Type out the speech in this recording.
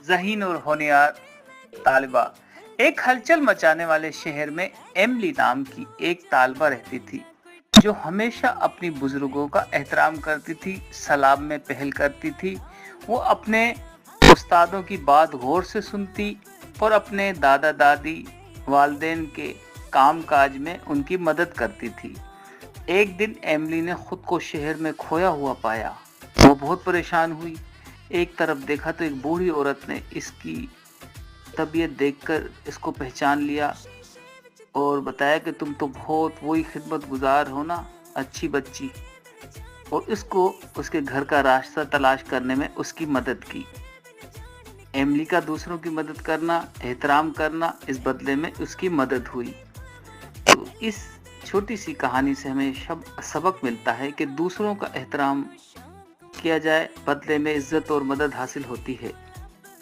ज़हीन और होनहार तालिबा। एक हलचल मचाने वाले शहर में एमिली नाम की एक तालिबा रहती थी, जो हमेशा अपनी बुजुर्गों का एहतराम करती थी, सलाम में पहल करती थी। वो अपने उस्तादों की बात गौर से सुनती और अपने दादा दादी, वालिदैन के काम काज में उनकी मदद करती थी। एक दिन एमिली ने खुद को शहर में खोया हुआ पाया। वो बहुत परेशान हुई। एक तरफ देखा तो एक बूढ़ी औरत ने इसकी तबीयत देखकर इसको पहचान लिया और बताया कि तुम तो बहुत वही खिदमत गुजार हो ना, अच्छी बच्ची, और इसको उसके घर का रास्ता तलाश करने में उसकी मदद की। एमिली का दूसरों की मदद करना, एहतराम करना, इस बदले में उसकी मदद हुई। तो इस छोटी सी कहानी से हमें सबक मिलता है कि दूसरों का एहतराम किया जाए, बदले में इज्जत और मदद हासिल होती है।